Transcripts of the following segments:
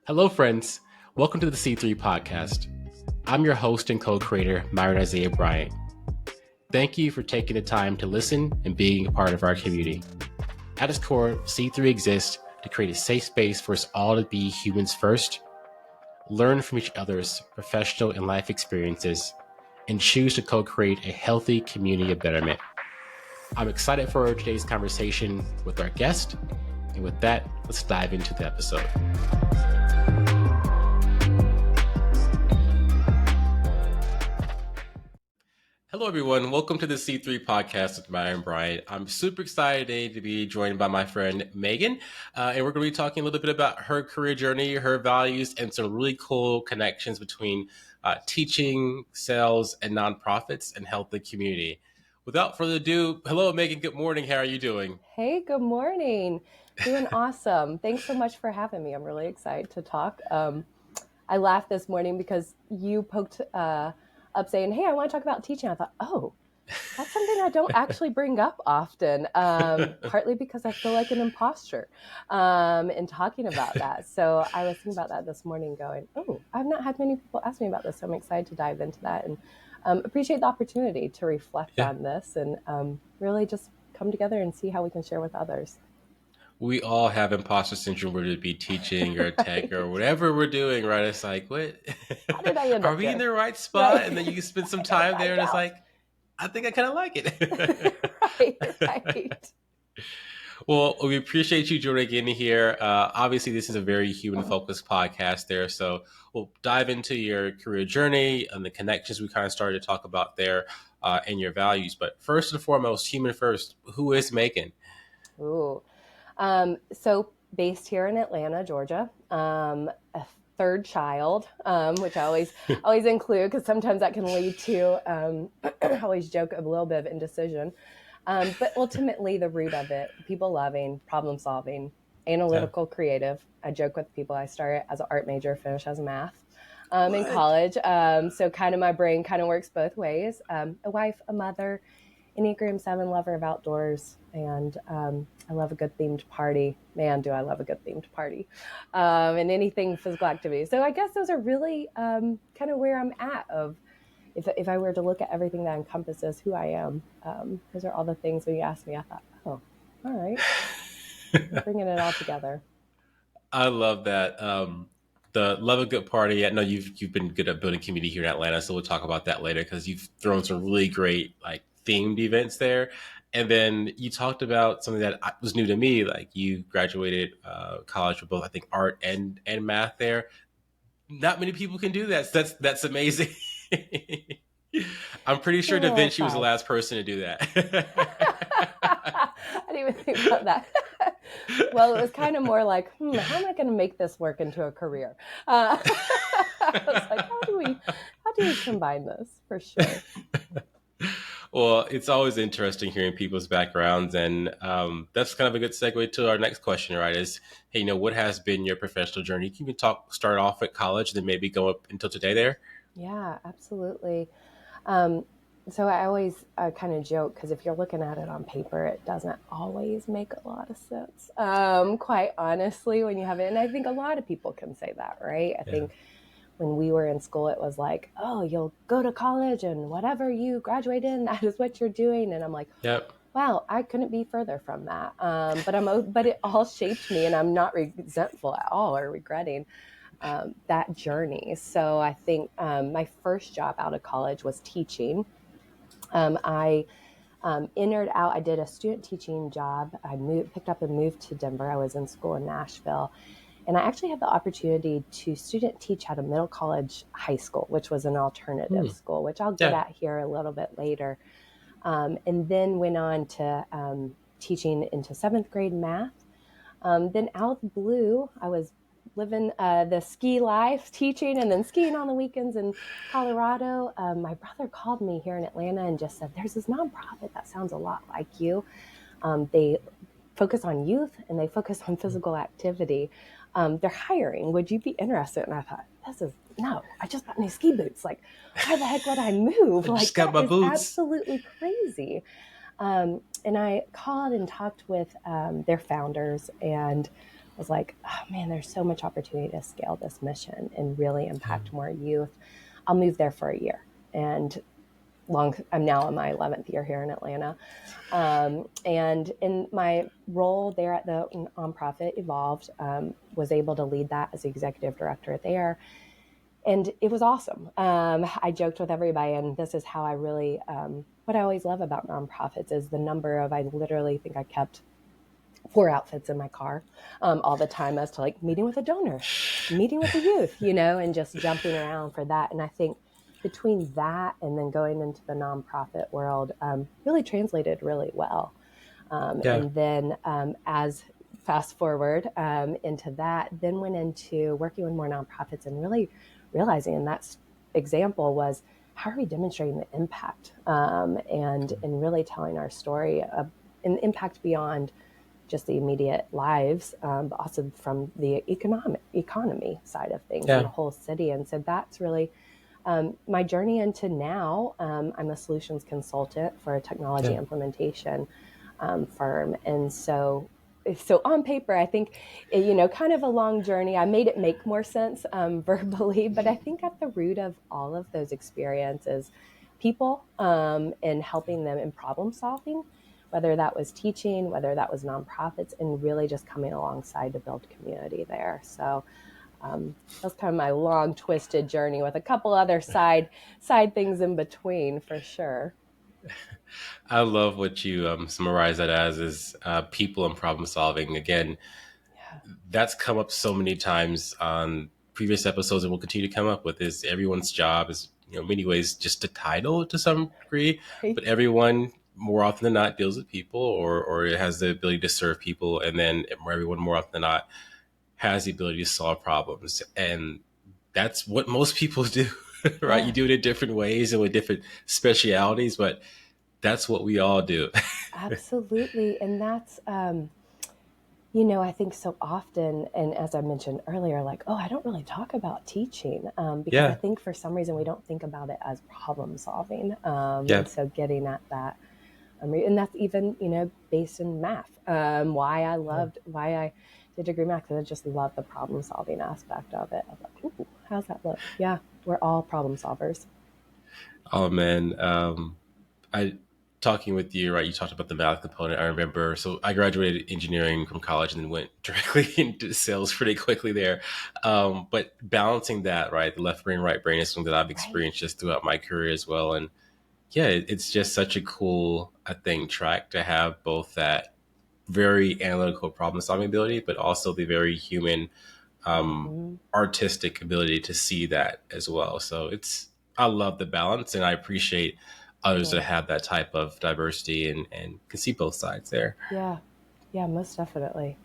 Hello, friends. Welcome to the C3 podcast. I'm your host and co-creator, Myron Isaiah Bryant. Thank you for taking the time to listen and being a part of our community. At its core, C3 exists to create a safe space for us all to be humans first, learn from each other's professional and life experiences, and choose to co-create a healthy community of betterment. I'm excited for today's conversation with our guest. And with that, let's dive into the episode. Hello, everyone. Welcome to the C3 podcast with Myron Bryant. I'm super excited today to be joined by my friend Megan, and we're going to be talking a little bit about her career journey, her values, and some really cool connections between teaching, sales, and nonprofits and health and community. Without further ado, hello, Megan. Good morning. How are you doing? Hey, good morning. Doing awesome. Thanks so much for having me. I'm really excited to talk. I laughed this morning because you poked up saying, hey, I want to talk about teaching. I thought, oh, that's something I don't actually bring up often, partly because I feel like an imposter in talking about that. So I was thinking about that this morning going, oh, I've not had many people ask me about this. So I'm excited to dive into that and appreciate the opportunity to reflect on this and really just come together and see how we can share with others. We all have imposter syndrome, whether it be teaching or tech or whatever we're doing, right? It's like, what? How did I end Are up we here? in the right spot? Right. And then you spend some time there and it's like, I think I kind of like it. Right. Well, we appreciate you joining in here. Obviously, this is a very human-focused podcast there. So we'll dive into your career journey and the connections we kind of started to talk about there and your values. But first and foremost, human first, who is Megan? Ooh. So based here in Atlanta, Georgia, a third child, which I always include because sometimes that can lead to, I always joke a little bit of indecision. But ultimately the root of it, people loving, problem solving, analytical, creative. I joke with people, I started as an art major, finished as math in college. So kind of my brain kind of works both ways. A wife, a mother, Enneagram 7 lover of outdoors, and I love a good themed party. Man, do I love a good themed party and anything physical activity. So I guess those are really kind of where I'm at of if I were to look at everything that encompasses who I am, those are all the things when you asked me, I thought, oh, all right, bringing it all together. I love that. The love a good party. I know you've been good at building community here in Atlanta, so we'll talk about that later because you've thrown some really great like themed events there. And then you talked about something that was new to me, like you graduated college with both, I think, art and math there. Not many people can do that. So that's amazing. I'm pretty sure Da Vinci was the last person to do that. I didn't even think about that. Well, it was kind of more like, how am I going to make this work into a career? I was like, how do we combine this for sure? Well, it's always interesting hearing people's backgrounds, and that's kind of a good segue to our next question, right? Is, hey, what has been your professional journey? Can you start off at college, then maybe go up until today there? Yeah, absolutely. So I always kind of joke because if you're looking at it on paper, it doesn't always make a lot of sense, quite honestly, when you have it. And I think a lot of people can say that, right? I think when we were in school, it was like, oh, you'll go to college and whatever you graduate in, that is what you're doing. And I'm like, wow, I couldn't be further from that. But it all shaped me, and I'm not resentful at all or regretting that journey. So I think my first job out of college was teaching. I entered out, I did a student teaching job. I picked up and moved to Denver. I was in school in Nashville. And I actually had the opportunity to student teach at a middle college high school, which was an alternative school, which I'll get at here a little bit later. And then went on to teaching into 7th grade math. Then out of the blue, I was living the ski life, teaching and then skiing on the weekends in Colorado. My brother called me here in Atlanta and just said, there's this nonprofit that sounds a lot like you. They focus on youth and they focus on physical activity. They're hiring. Would you be interested? And I thought, no, I just bought new ski boots. Like, why the heck would I move? I just got my boots. Absolutely crazy. And I called and talked with their founders, and was like, oh man, there's so much opportunity to scale this mission and really impact more youth. I'll move there for a year. And I'm now in my 11th year here in Atlanta. And in my role there at the nonprofit Evolved, was able to lead that as the executive director there. And it was awesome. I joked with everybody, and this is how I really, what I always love about nonprofits is the number of, I literally think I kept 4 outfits in my car all the time, as to like meeting with a donor, meeting with the youth, and just jumping around for that. And I think between that and then going into the nonprofit world, really translated really well. And then as fast forward into that, then went into working with more nonprofits and really realizing, and that example was, how are we demonstrating the impact and really telling our story of an impact beyond just the immediate lives, but also from the economy side of things in the whole city. And so that's really my journey into now. I'm a solutions consultant for a technology implementation firm. And so on paper, I think, kind of a long journey. I made it make more sense verbally, but I think at the root of all of those experiences, people and helping them in problem solving, whether that was teaching, whether that was nonprofits, and really just coming alongside to build community there. So that's kind of my long twisted journey with a couple other side things in between, for sure. I love what you summarize that as, is people and problem solving. Again, that's come up so many times on previous episodes and will continue to come up with, is everyone's job is, in many ways, just a title to some degree, Right. but everyone more often than not deals with people or it has the ability to serve people. And then everyone more often than not has the ability to solve problems. And that's what most people do, right? Yeah. You do it in different ways and with different specialities, but that's what we all do. Absolutely. And that's, I think so often, and as I mentioned earlier, like, oh, I don't really talk about teaching because I think for some reason we don't think about it as problem solving. And so getting at that, and that's even, based in math, why I did degree math, because I just love the problem solving aspect of it. I was like, ooh, how's that look? Yeah, we're all problem solvers. Oh man. I talking with you, right? You talked about the math component. I remember, so I graduated engineering from college and then went directly into sales pretty quickly there. But balancing that, right, the left brain, right brain is something that I've experienced just throughout my career as well. And yeah, it's just such a cool, I think, track to have both that very analytical problem solving ability, but also the very human, artistic ability to see that as well. So I love the balance, and I appreciate others that have that type of diversity and can see both sides there. Yeah, most definitely.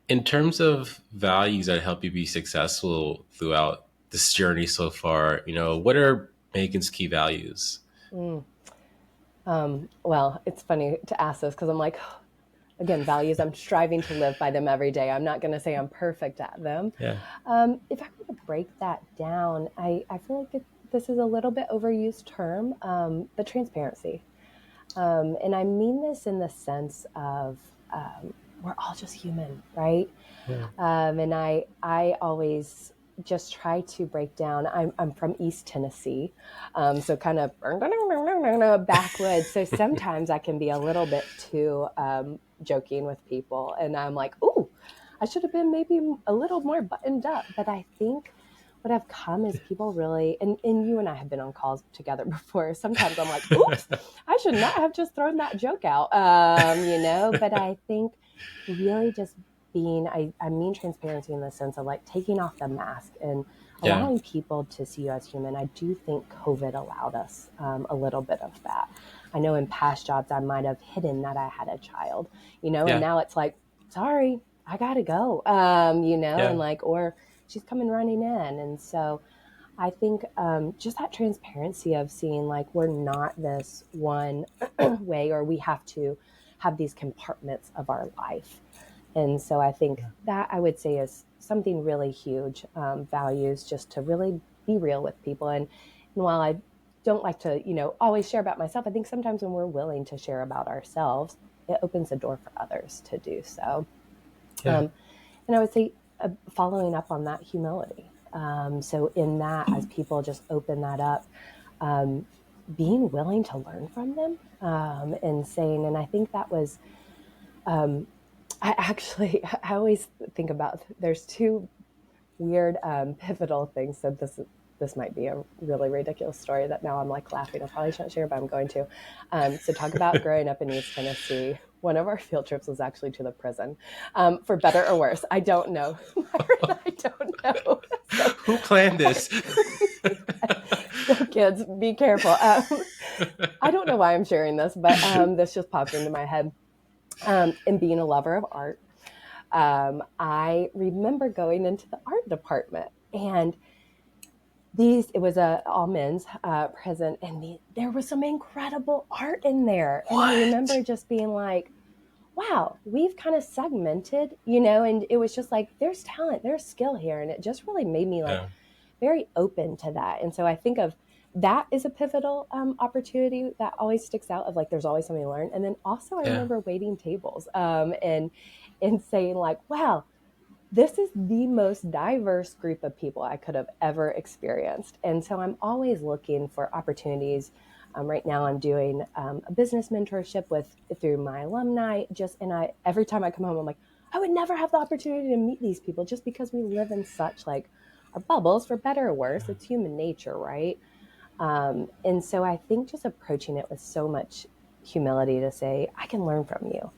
In terms of values that help you be successful throughout this journey so far, what are Megan's key values? Well, it's funny to ask this because I'm like, again, values, I'm striving to live by them every day. I'm not going to say I'm perfect at them. Yeah. If I were to break that down, I feel like this is a little bit overused term, but transparency. And I mean this in the sense of we're all just human, right? And I always just try to break down. I'm from East Tennessee, so kind of backwoods. So sometimes I can be a little bit too joking with people, and I'm like, ooh, I should have been maybe a little more buttoned up. But I think what I've come is people really, and you and I have been on calls together before. Sometimes I'm like, oops, I should not have just thrown that joke out, but I think really just being, I mean transparency in the sense of like taking off the mask and allowing people to see you as human. I do think COVID allowed us a little bit of that. I know in past jobs, I might have hidden that I had a child, and now it's like, sorry, I gotta go, and like, or she's coming running in. And so I think just that transparency of seeing like, we're not this one way, or we have to have these compartments of our life. And so I think that I would say is something really huge, values, just to really be real with people. And while I don't like to, always share about myself, I think sometimes when we're willing to share about ourselves, it opens the door for others to do so. Yeah. And I would say following up on that, humility. So in that, as people just open that up, being willing to learn from them, and saying, and I think that was, I always think about, there's two weird, pivotal things. So this might be a really ridiculous story that now I'm like laughing. I probably shouldn't share, but I'm going to. So talk about growing up in East Tennessee. One of our field trips was actually to the prison, for better or worse. I don't know. Myron, I don't know. So, Who planned this? so kids, be careful. I don't know why I'm sharing this, but this just popped into my head. And being a lover of art, I remember going into the art department, and it was a all men's prison, and there was some incredible art in there. What? And I remember just being like, wow, we've kind of segmented, and it was just like, there's talent, there's skill here. And it just really made me like very open to that. And so I think of that is a pivotal opportunity that always sticks out, of like, there's always something to learn. And then also I remember waiting tables, and saying like, wow, this is the most diverse group of people I could have ever experienced. And so I'm always looking for opportunities. Right now I'm doing a business mentorship through my alumni, and every time I come home, I'm like, I would never have the opportunity to meet these people, just because we live in such like our bubbles, for better or worse. It's human nature, right? And so I think just approaching it with so much humility to say, I can learn from you.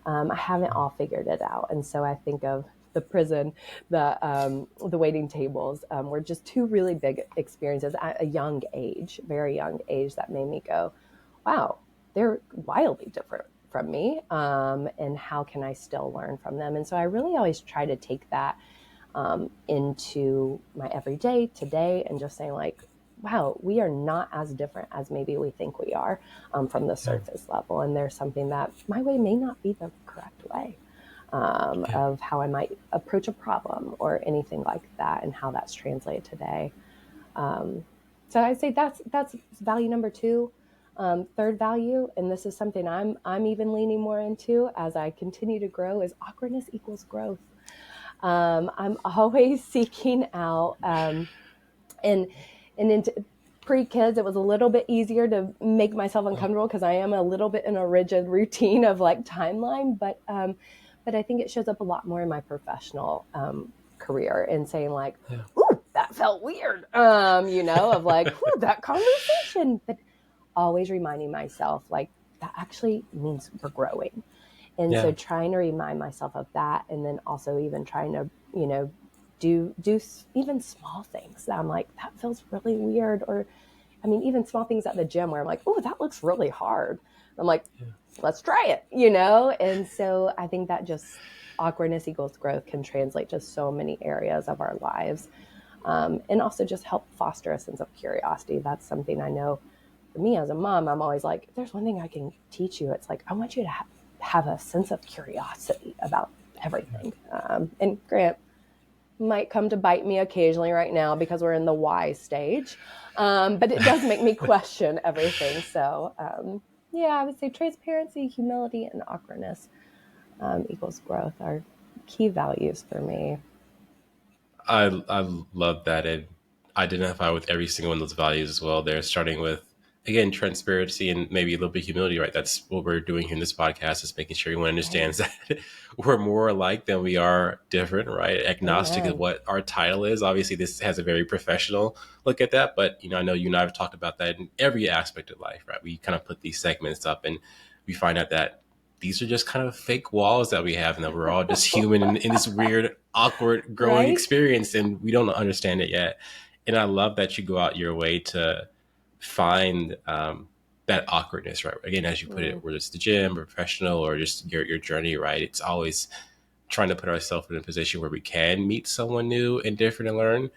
I haven't all figured it out. And so I think of the prison, the waiting tables, were just two really big experiences at a young age, very young age, that made me go, wow, they're wildly different from me. And how can I still learn from them? And so I really always try to take that into my everyday today, and just saying like, wow, we are not as different as maybe we think we are, from the surface level. And there's something that my way may not be the correct way, of how I might approach a problem or anything like that, and how that's translated today. So I'd say that's value number 2. Third value, and this is something I'm even leaning more into as I continue to grow, is awkwardness equals growth. I'm always seeking out, and into pre-kids, it was a little bit easier to make myself uncomfortable, because I am a little bit in a rigid routine of like timeline, but I think it shows up a lot more in my professional career, and saying like, ooh, that felt weird, of like, ooh, that conversation, but always reminding myself like, that actually means we're growing. And so trying to remind myself of that, and then also even trying to, do even small things that I'm like, that feels really weird. Or, I mean, even small things at the gym where I'm like, oh, that looks really hard. I'm like, let's try it, And so I think that just awkwardness equals growth can translate to so many areas of our lives. And also just help foster a sense of curiosity. That's something I know for me as a mom, I'm always like, if there's one thing I can teach you, it's like, I want you to have a sense of curiosity about everything. And Grant might come to bite me occasionally right now, because we're in the why stage. But it does make me question everything. So I would say transparency, humility, and awkwardness equals growth are key values for me. I love that, and identify with every single one of those values as well. They're starting with, again, transparency and maybe a little bit of humility, right? That's what we're doing here in this podcast, is making sure everyone understands that we're more alike than we are different, right? Agnostic of what our title is. Obviously, this has a very professional look at that, but I know you and I have talked about that in every aspect of life, right? We kind of put these segments up, and we find out that these are just kind of fake walls that we have, and that we're all just human in this weird, awkward growing experience, and we don't understand it yet. And I love that you go out your way to find that awkwardness, right? Again, as you put it, whether it's the gym or professional or just your journey, right? It's always trying to put ourselves in a position where we can meet someone new and different and learn.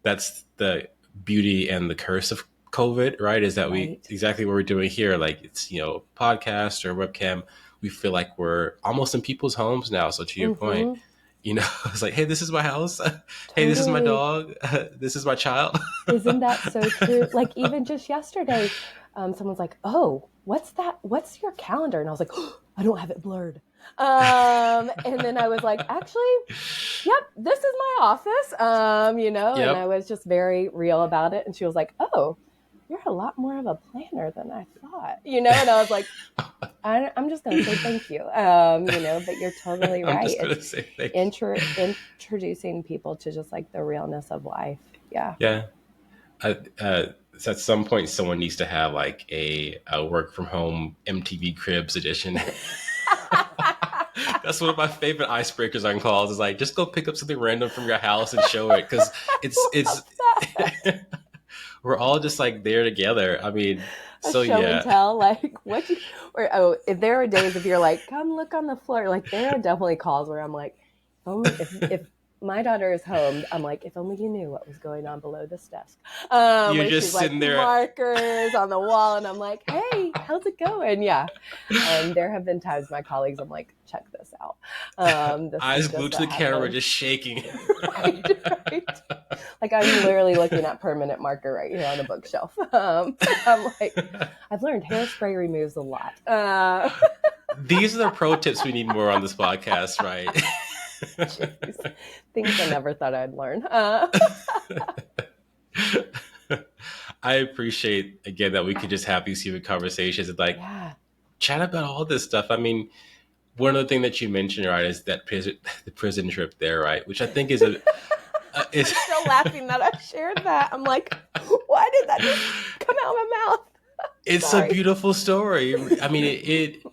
That's the beauty and the curse of COVID, right? Is that we exactly what we're doing here, like it's, podcast or webcam, we feel like we're almost in people's homes now. So to your point, it's like, hey, this is my house. Hey, this is my dog. This is my child. Isn't that so true? Like even just yesterday, someone's like, oh, what's that? What's your calendar? And I was like, oh, I don't have it blurred. And then I was like, actually, yep, this is my office, and I was just very real about it. And she was like, oh, you're a lot more of a planner than I thought, and I was like, I'm just going to say thank you, but you're totally right. I'm just going to say thank you. Introducing people to just like the realness of life. Yeah. Yeah. So at some point, someone needs to have like a work from home MTV Cribs edition. That's one of my favorite icebreakers on calls. Is like, just go pick up something random from your house and show it, because it's we're all just like there together. I mean, so show yeah. and tell, like if there are days if you're like, come look on the floor, like there are definitely calls where I'm like, if my daughter is home, I'm like, if only you knew what was going on below this desk. You're just sitting there, markers on the wall, and I'm like, hey, how's it going? Yeah. And there have been times my colleagues, I'm like, check this out. Eyes glued to the camera, just shaking. right. Like I'm literally looking at permanent marker right here on the bookshelf. I'm like, I've learned hairspray removes a lot. These are the pro tips we need more on this podcast, right? Jeez. Things I never thought I'd learn. I appreciate, again, that we could just have these human conversations and like chat about all this stuff. I mean, one of the things that you mentioned, right, is that the prison trip there, right? Which I think is I'm still laughing that I shared that. I'm like, why did that just come out of my mouth? It's a beautiful story. I mean, it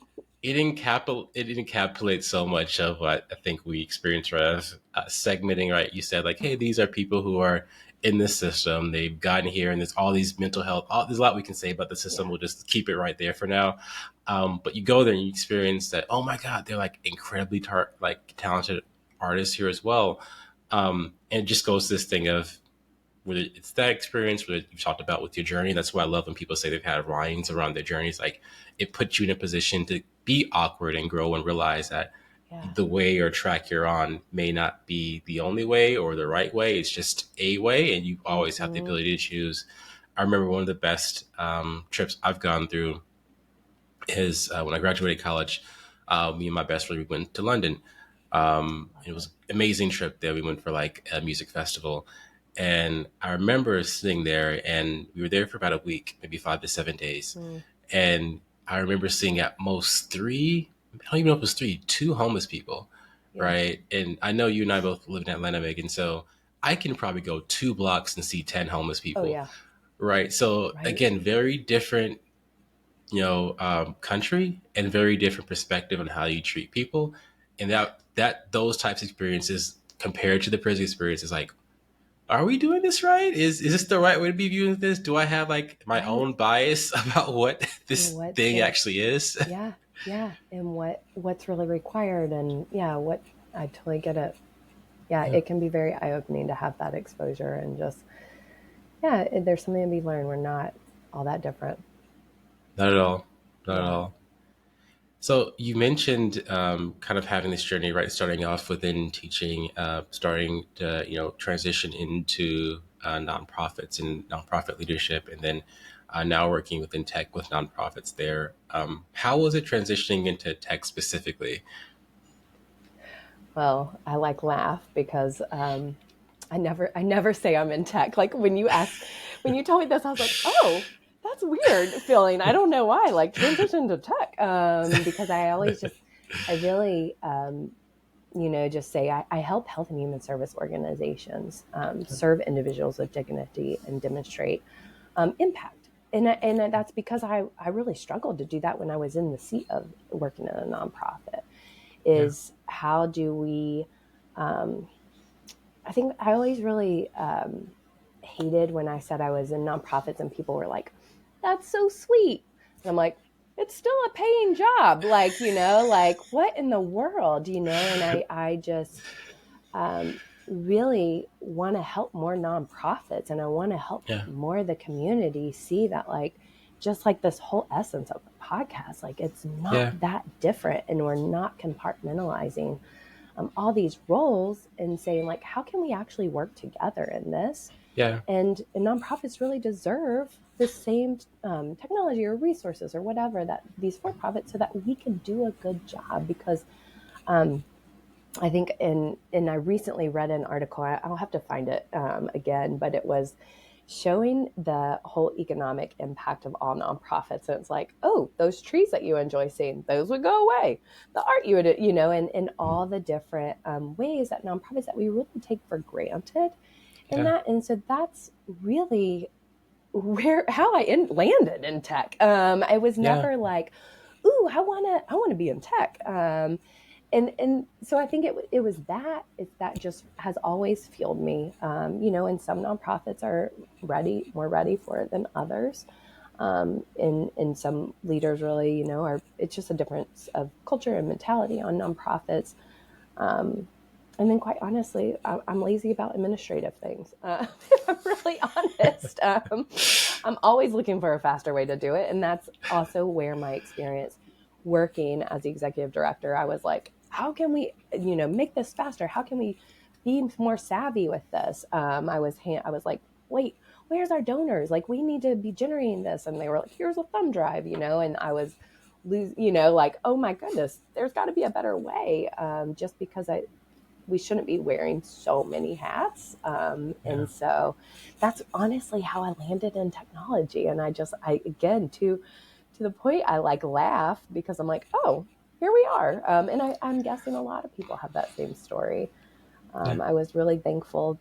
encapsulates so much of what I think we experience, right? As segmenting, right? You said like, hey, these are people who are in this system. They've gotten here, and there's all these mental health. There's a lot we can say about the system. We'll just keep it right there for now. But you go there and you experience that. Oh my God, they're like incredibly talented artists here as well. And it just goes to this thing of whether it's that experience, whether you've talked about with your journey. That's why I love when people say they've had lines around their journeys. Like it puts you in a position to be awkward and grow and realize that the way or track you're on may not be the only way or the right way. It's just a way, and you always have the ability to choose. I remember one of the best trips I've gone through is when I graduated college. Me and my best friend, we went to London. It was an amazing trip there. We went for like a music festival. And I remember sitting there, and we were there for about a week, maybe 5 to 7 days. And I remember seeing at most I don't even know if it was two homeless people, right? And I know you and I both live in Atlanta, Megan, so I can probably go 2 blocks and see 10 homeless people, right? So again, very different, country and very different perspective on how you treat people. And that those types of experiences compared to the prison experience is like, are we doing this right? Is this the right way to be viewing this? Do I have like my own bias about what this thing actually is? Yeah. And what's really required, and what I totally get it. It can be very eye-opening to have that exposure, and just there's something to be learned. We're not all that different. Not at all. Not at all. So you mentioned kind of having this journey, right? Starting off within teaching, starting to transition into nonprofits and nonprofit leadership, and then now working within tech with nonprofits there. How was it transitioning into tech specifically? Well, I laugh because I never say I'm in tech. Like when you told me this, I was like, oh. That's weird feeling. I don't know why, like transition to tech, because I really, just say I help health and human service organizations serve individuals with dignity and demonstrate impact. And that's because I really struggled to do that when I was in the seat of working in a nonprofit. How do we, I think I always really hated when I said I was in nonprofits and people were like, that's so sweet. And I'm like, it's still a paying job. Like, like what in the world, and I just really want to help more nonprofits, and I want to help more of the community see that, like, just like this whole essence of the podcast, like it's not that different, and we're not compartmentalizing all these roles and saying like, how can we actually work together in this? And nonprofits really deserve the same technology or resources or whatever that these for-profits, so that we can do a good job. Because I think and I recently read an article, I'll have to find it again, but it was showing the whole economic impact of all nonprofits. And it's like, oh, those trees that you enjoy seeing, those would go away. The art you would, and all the different ways that nonprofits that we really take for granted. And so that's really how I landed in tech. I was never like, ooh, I want to be in tech. And so I think it was that. It's that just has always fueled me. And some nonprofits are more ready for it than others. And some leaders really, it's just a difference of culture and mentality on nonprofits. And then quite honestly, I'm lazy about administrative things. I'm really honest. I'm always looking for a faster way to do it. And that's also where my experience working as the executive director, I was like, how can we, make this faster? How can we be more savvy with this? I was like, wait, where's our donors? Like, we need to be generating this. And they were like, here's a thumb drive, and I was like, oh my goodness, there's got to be a better way. Just because we shouldn't be wearing so many hats. And so that's honestly how I landed in technology. And I again, to the point, I like laugh because I'm like, oh, here we are. And I'm guessing a lot of people have that same story. I was really thankful,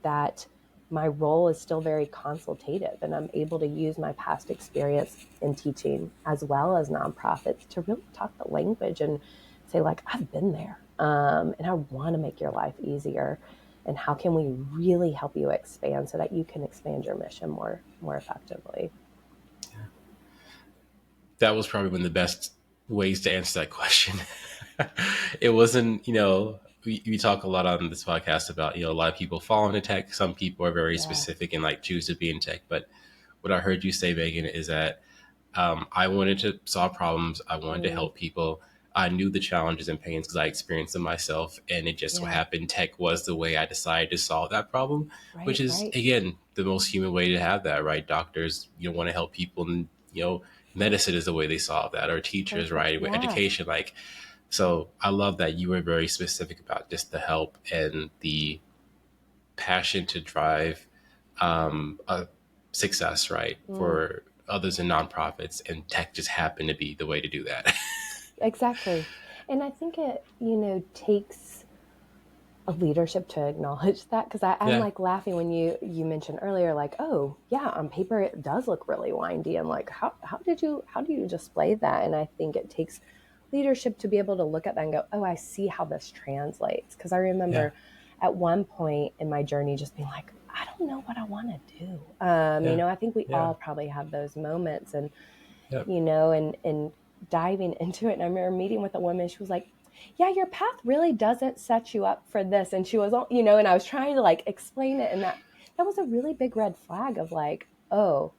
that my role is still very consultative, and I'm able to use my past experience in teaching as well as nonprofits to really talk the language and say, like, I've been there. And I want to make your life easier. And how can we really help you expand so that you can expand your mission more effectively? That was probably one of the best ways to answer that question. It wasn't, we talk a lot on this podcast about, a lot of people fall into tech. Some people are very specific and like choose to be in tech. But what I heard you say, Megan, is that I wanted to solve problems. I wanted to help people. I knew the challenges and pains because I experienced them myself. And it just so happened tech was the way I decided to solve that problem, which is, again, the most human way to have that, right? Doctors, want to help people, and, medicine is the way they solve that, or teachers, right? With education, so I love that you were very specific about just the help and the passion to drive a success, right? For others in nonprofits, and tech just happened to be the way to do that. Exactly. And I think it, takes a leadership to acknowledge that, because I'm like laughing when you mentioned earlier, like, oh yeah, on paper it does look really windy. I'm like, how do you display that? And I think it takes leadership to be able to look at that and go, oh, I see how this translates. Because I remember at one point in my journey just being like, I don't know what I want to do. I think we all probably have those moments, and and diving into it. And I remember meeting with a woman. She was like, yeah, your path really doesn't set you up for this. And she was, and I was trying to like explain it. And that was a really big red flag of like, oh,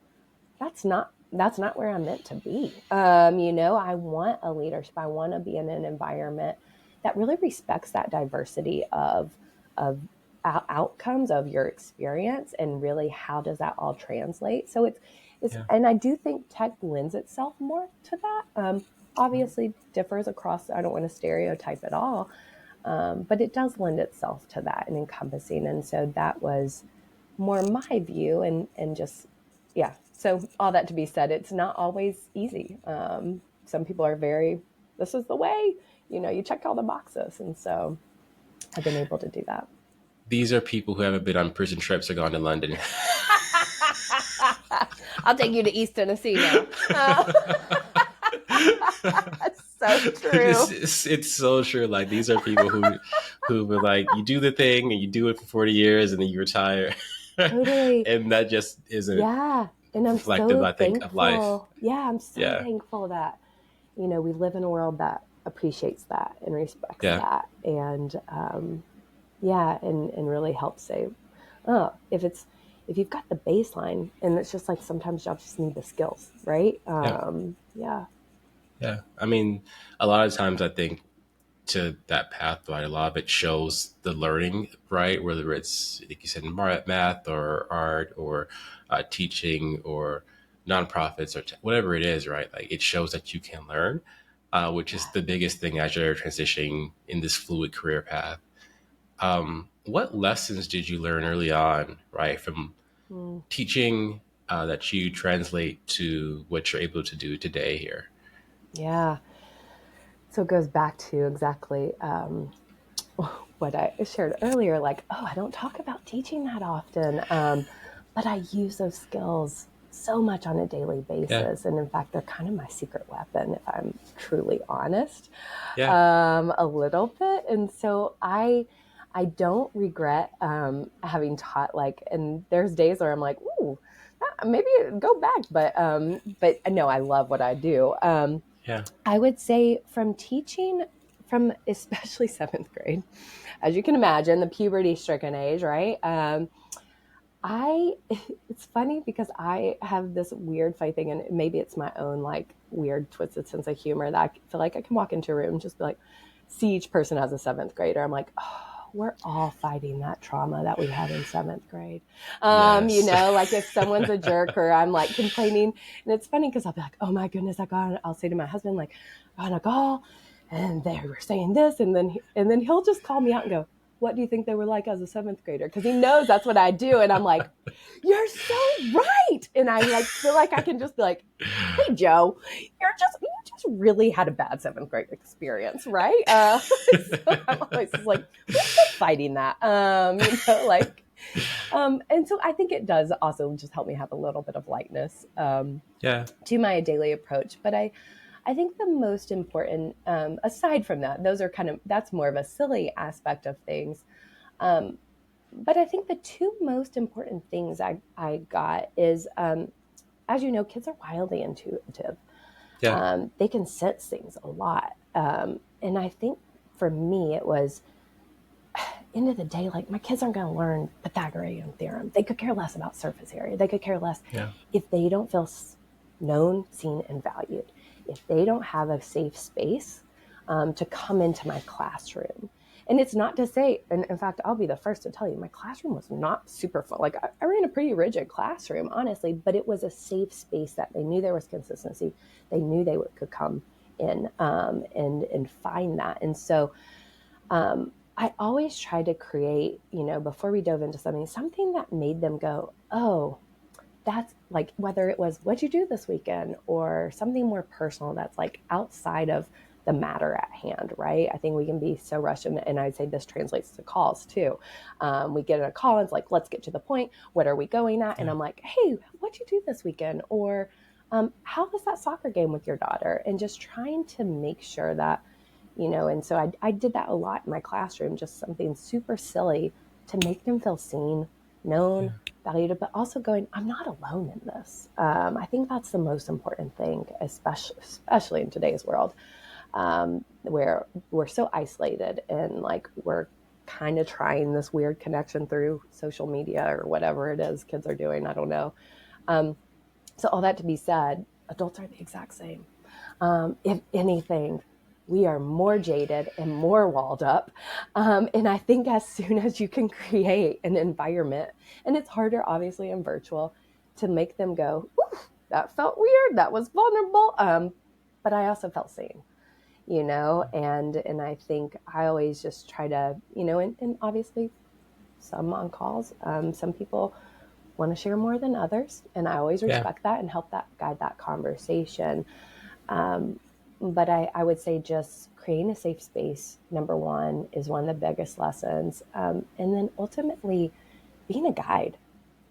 that's not where I'm meant to be. I want a leadership. I want to be in an environment that really respects that diversity of outcomes of your experience, and really how does that all translate. So it's and I do think tech lends itself more to that. Obviously differs across, I don't want to stereotype at all, but it does lend itself to that and encompassing. And so that was more my view, and just, so all that to be said, it's not always easy. Some people are this is the way, you check all the boxes. And so I've been able to do that. These are people who haven't been on prison trips or gone to London. I'll take you to East Tennessee now. That's so true. It's so true. Like, these are people who were like, you do the thing and you do it for 40 years and then you retire. Totally. And that just isn't and I'm reflective, so I think, thankful. of life. Yeah, I'm so thankful that, we live in a world that appreciates that and respects that. And and really helps say, oh, if you've got the baseline, and it's just like sometimes jobs just need the skills, right? Yeah. I mean, a lot of times I think to that path, right? A lot of it shows the learning, right? Whether it's, like you said, math or art or teaching or nonprofits or whatever it is, right? Like it shows that you can learn, which is the biggest thing as you're transitioning in this fluid career path. What lessons did you learn early on, right, from Mm, teaching that you translate to what you're able to do today here? yeah. So it goes back to exactly what I shared earlier, like, oh, I don't talk about teaching that often, but I use those skills so much on a daily Yeah, basis. And in fact, they're kind of my secret weapon, if I'm truly honest, yeah, a little bit. And so I don't regret having taught, like, and there's days where I'm like, ooh, maybe go back, but no, I love what I do. yeah, I would say from teaching from especially seventh grade, as you can imagine, the puberty stricken age, right? I it's funny because I have this weird funny thing, and maybe it's my own like weird twisted sense of humor that I feel like I can walk into a room and just be like, see each person as a seventh grader. I'm like, oh, we're all fighting that trauma that we had in seventh grade. yes. Like if someone's a jerk or I'm like complaining, and it's funny because I'll be like, oh my goodness, I'll say to my husband, like, I got a call and they were saying this, and then he'll just call me out and go, what do you think they were like as a seventh grader? Because he knows that's what I do. And I'm like, you're so right. And I like feel like I can just be like, hey Joe, you just really had a bad seventh grade experience, right? So I'm always just like, we're still fighting that. And so I think it does also just help me have a little bit of lightness Yeah, to my daily approach. But I think the most important, aside from that, that's more of a silly aspect of things. Um, but I think the two most important things I got is, as you know, kids are wildly intuitive. yeah, They can sense things a lot. And I think for me, it was, end of the day, like my kids aren't going to learn Pythagorean theorem. They could care less about surface area. They could care less yeah, if they don't feel known, seen, and valued. If they don't have a safe space to come into my classroom. And it's not to say, and in fact, I'll be the first to tell you, my classroom was not super fun. Like I ran a pretty rigid classroom, honestly, but it was a safe space that they knew there was consistency. They knew could come in and find that. And so I always tried to create, before we dove into something that made them go, oh, that's like, whether it was what'd you do this weekend or something more personal that's like outside of the matter at hand, right? I think we can be so rushed, and I'd say this translates to calls too. We get a call and it's like, let's get to the point. What are we going at? And yeah, I'm like, hey, what'd you do this weekend? Or how was that soccer game with your daughter? And just trying to make sure that, and so I did that a lot in my classroom, just something super silly to make them feel seen, known, yeah, valued, but also going, I'm not alone in this. I think that's the most important thing, especially in today's world, where we're so isolated and like we're kind of trying this weird connection through social media or whatever it is kids are doing. I don't know. Um, so all that to be said, adults are the exact same. If anything, we are more jaded and more walled up. And I think as soon as you can create an environment, and it's harder, obviously, in virtual, to make them go, ooh, that felt weird, that was vulnerable. But I also felt seen, and I think I always just try to, and obviously some on calls, some people want to share more than others. And I always yeah, respect that and help that guide that conversation. Um, but I would say just creating a safe space, number one, is one of the biggest lessons. And then ultimately being a guide.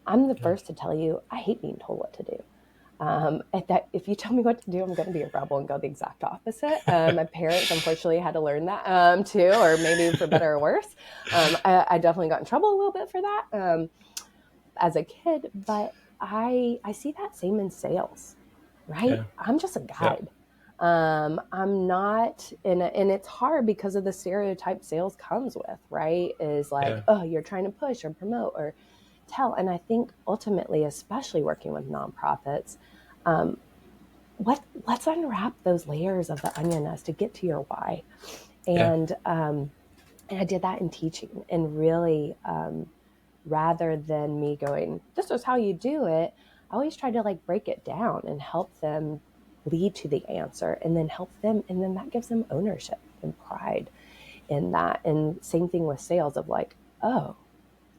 I'm the yeah, first to tell you, I hate being told what to do. If you tell me what to do, I'm going to be a rebel and go the exact opposite. My parents, unfortunately, had to learn that too, or maybe for better or worse. I definitely got in trouble a little bit for that as a kid, but I see that same in sales, right? yeah, I'm just a yeah, guide. I'm not and it's hard because of the stereotype sales comes with, right? Is like, yeah, oh, you're trying to push or promote or tell. And I think ultimately, especially working with nonprofits, let's unwrap those layers of the onion as to get to your why. And I did that in teaching, and really, rather than me going, this is how you do it, I always try to like break it down and help them lead to the answer, and then help them. And then that gives them ownership and pride in that. And same thing with sales of like, oh,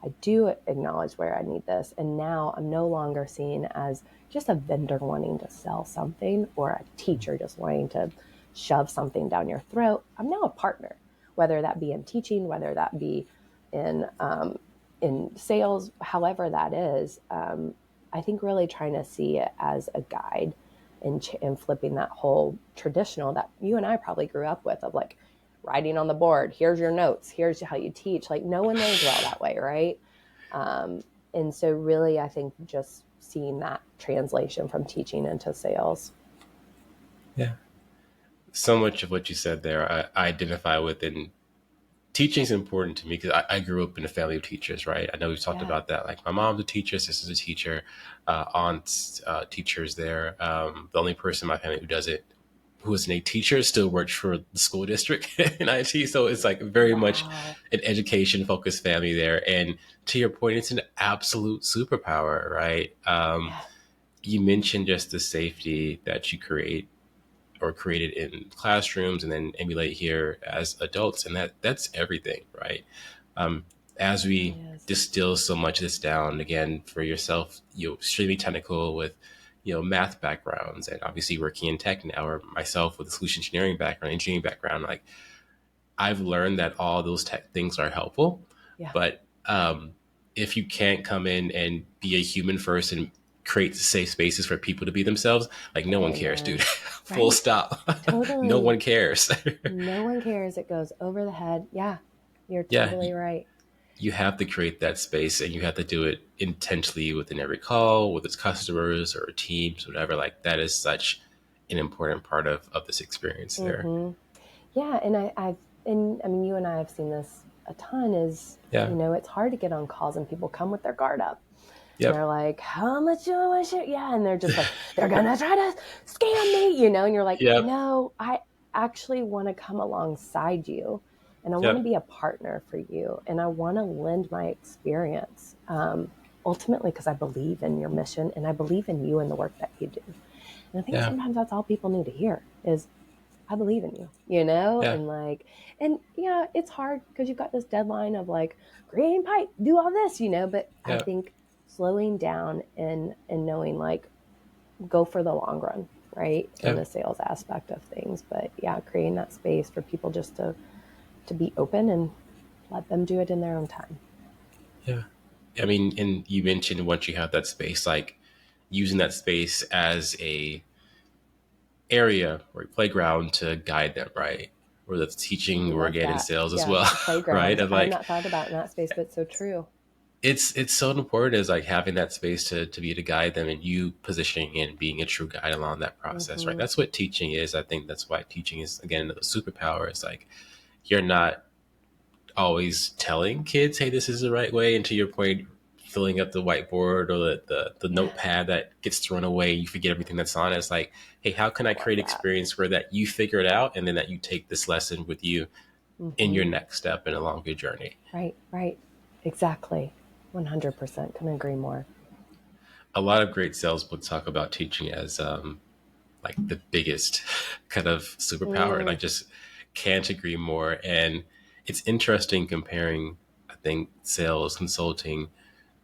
I do acknowledge where I need this. And now I'm no longer seen as just a vendor wanting to sell something, or a teacher just wanting to shove something down your throat. I'm now a partner, whether that be in teaching, whether that be in sales, however that is. I think really trying to see it as a guide, and flipping that whole traditional that you and I probably grew up with of like writing on the board, here's your notes, here's how you teach. Like no one learns well that way, right? And so really, I think just seeing that translation from teaching into sales. Yeah. So much of what you said there, I identify with, and teaching is important to me because I grew up in a family of teachers, right? I know we've talked about that. Like my mom's a teacher, sister's a teacher, aunts, teachers there. The only person in my family who isn't a teacher still works for the school district in IT. So it's like very much an education focused family there. And to your point, it's an absolute superpower, right? You mentioned just the safety that you create or created in classrooms and then emulate here as adults. And that's everything, right? As we distill so much of this down, again, for yourself, you're extremely technical with, math backgrounds, and obviously working in tech now, or myself with a solution engineering background, engineering background, like I've learned that all those tech things are helpful, but if you can't come in and be a human first and create safe spaces for people to be themselves, like no one cares, dude. Full stop. Totally. No one cares. No one cares. It goes over the head. Yeah, you're totally right. You have to create that space, and you have to do it intentionally within every call, with its customers or teams, whatever. Like that is such an important part of this experience there. Mm-hmm. Yeah, and I mean, you and I have seen this a ton. Is it's hard to get on calls, and people come with their guard up. Yep. They're like, how much do I want to share? Yeah. And they're just like, they're going to try to scam me, and you're like, no, I actually want to come alongside you, and I want to be a partner for you. And I want to lend my experience, ultimately, because I believe in your mission, and I believe in you and the work that you do. And I think sometimes that's all people need to hear is, I believe in you, and like, and it's hard because you've got this deadline of like, green pipe, do all this, but I think slowing down and knowing like go for the long run, right? In the sales aspect of things. But creating that space for people just to be open and let them do it in their own time. Yeah. I mean, and you mentioned once you have that space, like using that space as a area or a playground to guide them, right? Whether that's teaching or again in sales as well. Right. I've not thought about in that space, but it's so true. It's so important as like having that space to be to guide them, and you positioning and being a true guide along that process, right? That's what teaching is. I think that's why teaching is, again, a superpower. It's like you're not always telling kids, hey, this is the right way. And to your point, filling up the whiteboard or the notepad that gets thrown away, you forget everything that's on it. It's like, hey, how can I create experience where that you figure it out, and then that you take this lesson with you in your next step and along your journey. Right. Exactly. 100%. Couldn't agree more. A lot of great sales books talk about teaching as like the biggest kind of superpower. And I just can't agree more. And it's interesting comparing, I think, sales consulting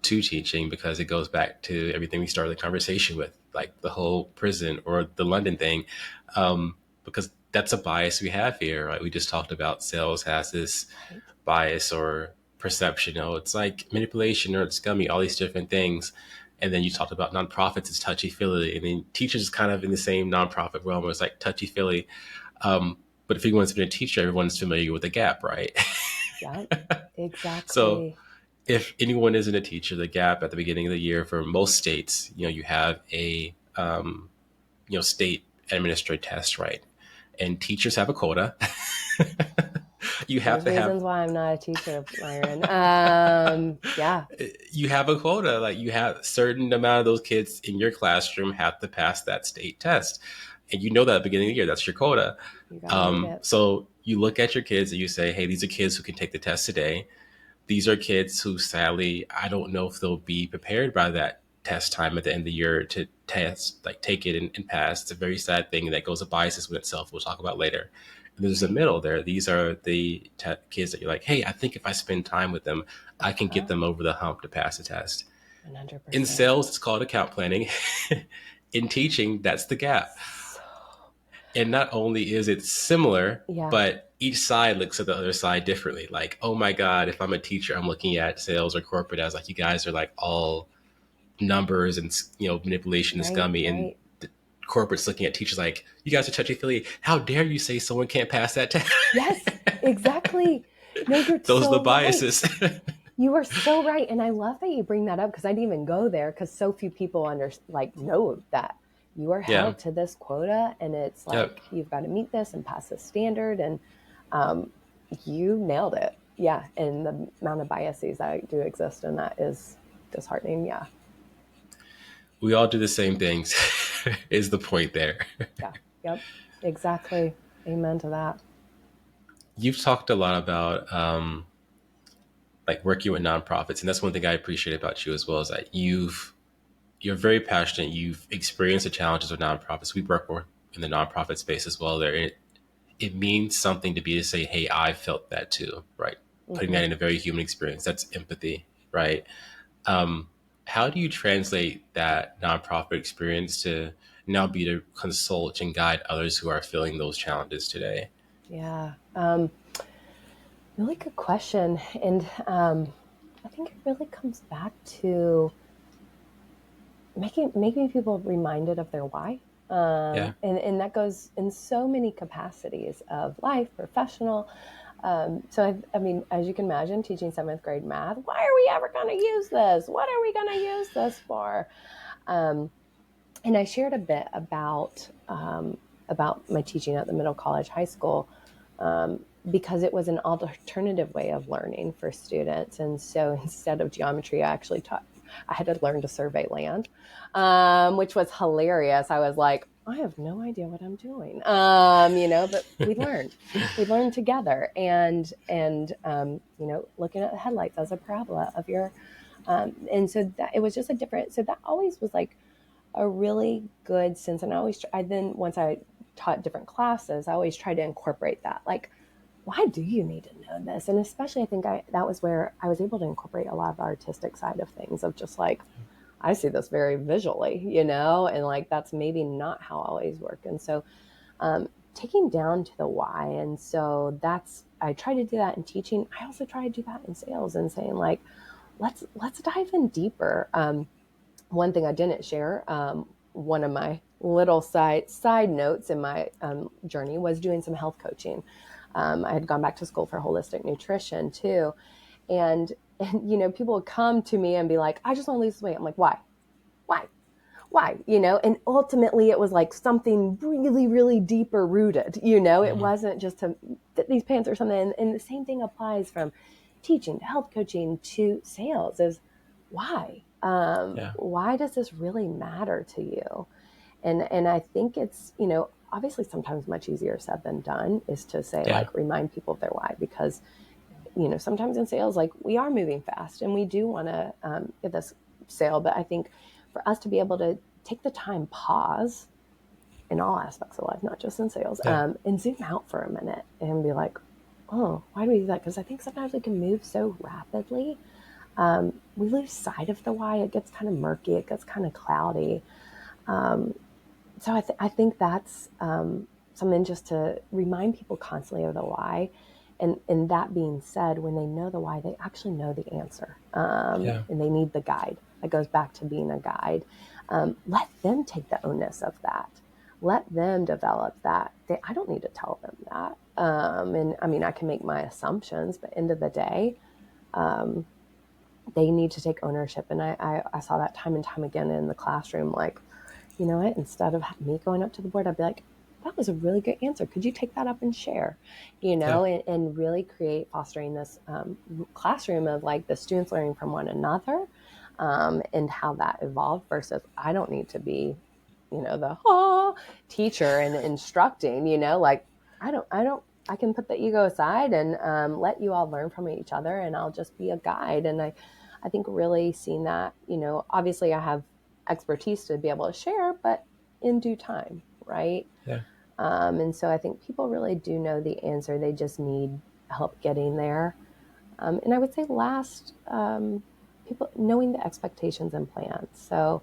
to teaching, because it goes back to everything we started the conversation with, like the whole prison or the London thing, because that's a bias we have here, right? We just talked about sales has this bias or perception, it's like manipulation or it's scummy, all these different things. And then you talked about nonprofits, it's touchy-feely, and then teachers is kind of in the same nonprofit realm where it's like touchy-feely. But if anyone's been a teacher, everyone's familiar with the gap, right? Yeah, exactly. So if anyone isn't a teacher, the gap at the beginning of the year for most states, you have a state administered test, right? And teachers have a quota. You have There's to have reasons why I'm not a teacher, Myron. You have a quota. Like you have a certain amount of those kids in your classroom have to pass that state test. And that at the beginning of the year, that's your quota. You So you look at your kids and you say, hey, these are kids who can take the test today. These are kids who sadly, I don't know if they'll be prepared by that test time at the end of the year to test, like take it and pass. It's a very sad thing that goes to biases with itself. We'll talk about later. And there's a middle there. These are the kids that you're like, hey, I think if I spend time with them, I can get them over the hump to pass the test. 100%. In sales, it's called account planning. In teaching, that's the gap. And not only is it similar, but each side looks at the other side differently. Like, oh my God, if I'm a teacher, I'm looking at sales or corporate as like, you guys are like all numbers and, manipulation is scummy. And the corporate's looking at teachers like, you guys are touchy-feely. How dare you say someone can't pass that test? Yes, exactly. No, you're Those so are the biases. Right. You are so right. And I love that you bring that up because I didn't even go there because so few people know that you are held to this quota and it's like, you've got to meet this and pass this standard. And you nailed it. Yeah. And the amount of biases that do exist in that is disheartening. Yeah. We all do the same things is the point there. Yeah. Yep. Exactly. Amen to that. You've talked a lot about like working with nonprofits. And that's one thing I appreciate about you as well, is that you're very passionate. You've experienced the challenges of nonprofits. We work in the nonprofit space as well. There, it means something to say, hey, I felt that too, right? Mm-hmm. Putting that in a very human experience. That's empathy, right? How do you translate that nonprofit experience to now be to consult and guide others who are feeling those challenges today? Yeah. Really good question. And I think it really comes back to making people reminded of their why. And that goes in so many capacities of life, professional. So, I mean, as you can imagine, teaching 7th grade math, why are we ever going to use this? What are we going to use this for? And I shared a bit about my teaching at the middle college high school because it was an alternative way of learning for students. And so instead of geometry, I had to learn to survey land, which was hilarious. I was like, I have no idea what I'm doing, but we learned together and looking at the headlights as a parabola of your, and so that it was just so that always was like a really good sense. And once I taught different classes, I always tried to incorporate that. Like, why do you need to know this? And especially I think that was where I was able to incorporate a lot of the artistic side of things of just like, I see this very visually, and like, that's maybe not how I always work. And so taking down to the why. And so I try to do that in teaching. I also try to do that in sales and saying like, let's dive in deeper. One thing I didn't share, one of my little side notes in my journey was doing some health coaching. I had gone back to school for holistic nutrition too. And people would come to me and be like, I just want to lose weight. I'm like, why? And ultimately it was like something really, really deeper rooted, it wasn't just to fit these pants or something. And the same thing applies from teaching to health coaching to sales is why? Why does this really matter to you? And I think it's, obviously sometimes much easier said than done is to say like remind people of their why, because sometimes in sales, like we are moving fast and we do want to get this sale. But I think for us to be able to take the time, pause in all aspects of life, not just in sales, and zoom out for a minute and be like, oh, why do we do that? Because I think sometimes we can move so rapidly. We lose sight of the why. It gets kind of murky. It gets kind of cloudy. So I think that's something just to remind people constantly of the why. And that being said, when they know the why, they actually know the answer. And they need the guide. That goes back to being a guide. Let them take the onus of that. Let them develop that. I don't need to tell them that. And I mean, I can make my assumptions, but end of the day, they need to take ownership. And I saw that time and time again in the classroom, like, you know what, instead of me going up to the board, I'd be like, that was a really good answer. Could you take that up and share, and really fostering this classroom of like the students learning from one another and how that evolved versus I don't need to be, the teacher and instructing, like I don't I can put the ego aside and let you all learn from each other, and I'll just be a guide. And I think really seeing that, obviously I have expertise to be able to share, but in due time, right? Yeah. And so I think people really do know the answer. They just need help getting there. And I would say last, people knowing the expectations and plans. So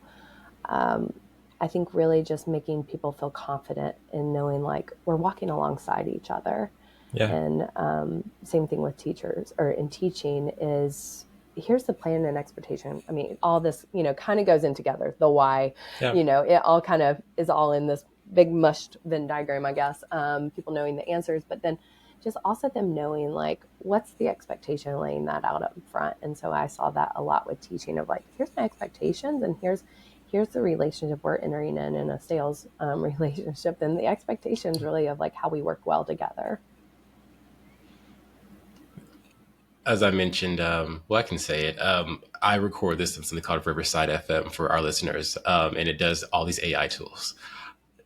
I think really just making people feel confident in knowing like we're walking alongside each other. Yeah. And same thing with teachers or in teaching is here's the plan and expectation. I mean, all this, kind of goes in together. The why, Yeah. it all kind of is all in this big mushed Venn diagram, I guess. People knowing the answers, but then just also them knowing like what's the expectation, laying that out up front. And so I saw that a lot with teaching of like, here's my expectations and here's the relationship we're entering in a sales relationship, and the expectations really of like how we work well together. As I mentioned, I can say it. I record this on something called Riverside FM for our listeners, and it does all these AI tools.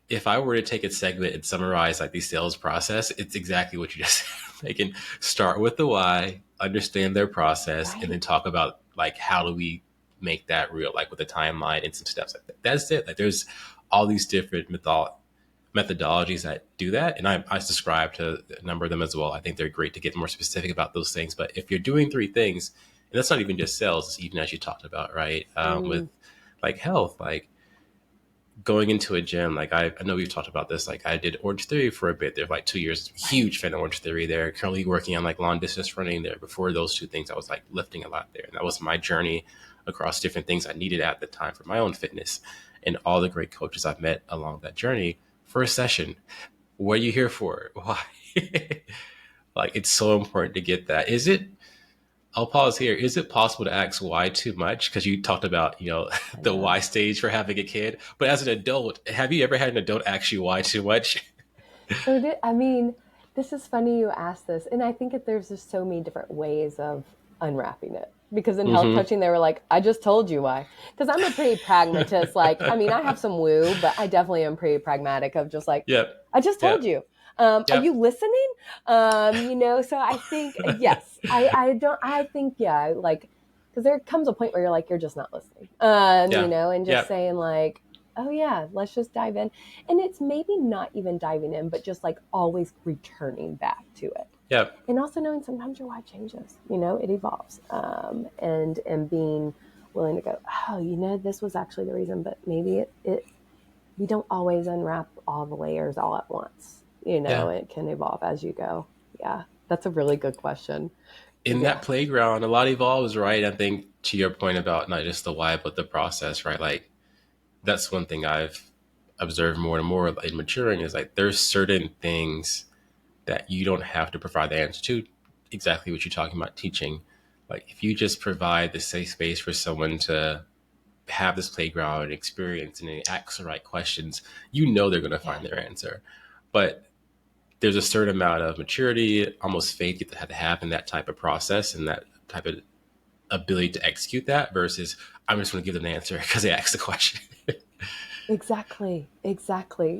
If I were to take a segment and summarize like the sales process, it's exactly what you just said. They can start with the why, understand their process, Right. and then talk about like how do we make that real, like with a timeline and some steps like that. That's it. Like there's all these different methodologies that do that, and I subscribe to a number of them as well. I think they're great to get more specific about those things. But if you're doing three things, and that's not even just sales, even as you talked about, right? With like health, like going into a gym, like I know we've talked about this. Like I did Orange Theory for a bit there, for like 2 years. Huge fan of Orange Theory there. Currently working on like long distance running there. Before those two things, I was like lifting a lot there, and that was my journey across different things I needed at the time for my own fitness, and all the great coaches I've met along that journey. For a session, what are you here for? Why? Like it's so important to get that. Is it? I'll pause here. Is it possible to ask why too much? Because you talked about, the why stage for having a kid. But as an adult, have you ever had an adult ask you why too much? So, this is funny you asked this. And I think that there's just so many different ways of unwrapping it. Because in health Mm-hmm. coaching, they were like, I just told you why. Because I'm a pretty pragmatist. Like, I have some woo, but I definitely am pretty pragmatic of just like, Yep. I just told Yep. you. Are Yep. you listening? So I think, yes, I think, yeah, like, because there comes a point where you're like, you're just not listening, Yeah. and just Yeah. saying like, oh yeah, let's just dive in. And it's maybe not even diving in, but just like always returning back to it. Yep. And also knowing sometimes your why changes, it evolves. And being willing to go, oh, this was actually the reason, but maybe it we don't always unwrap all the layers all at once. Yeah. It can evolve as you go. Yeah, that's a really good question. In Yeah, that playground, a lot evolves, right? I think to your point about not just the why, but the process, right? Like that's one thing I've observed more and more in maturing is like there's certain things that you don't have to provide the answer to. Exactly what you're talking about teaching. Like if you just provide the safe space for someone to have this playground experience and they ask the right questions, they're going to yeah, find their answer. But there's a certain amount of maturity, almost faith you have to have in that type of process and that type of ability to execute that versus I'm just going to give them an answer because they asked the question. exactly.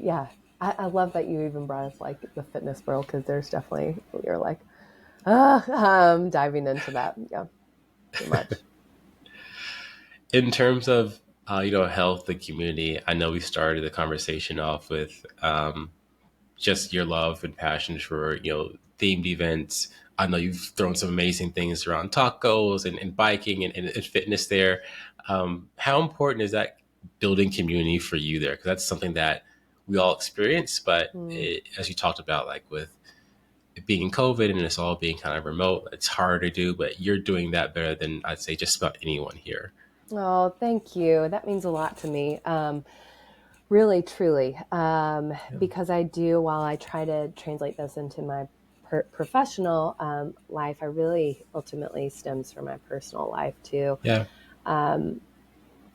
Yeah, I love that you even brought us like the fitness world because there's definitely you're like, diving into that. Yeah, too much. In terms of health and community, I know we started the conversation off with just your love and passion for themed events. I know you've thrown some amazing things around tacos and biking and fitness there. How important is that building community for you there? Because that's something that we all experience, but Mm. as you talked about, like with it being COVID and it's all being kind of remote, it's hard to do. But you're doing that better than I'd say just about anyone here. Oh, thank you. That means a lot to me. Really, truly, Yeah. because I do, while I try to translate this into my professional life, I really ultimately stems from my personal life too. Yeah. Um,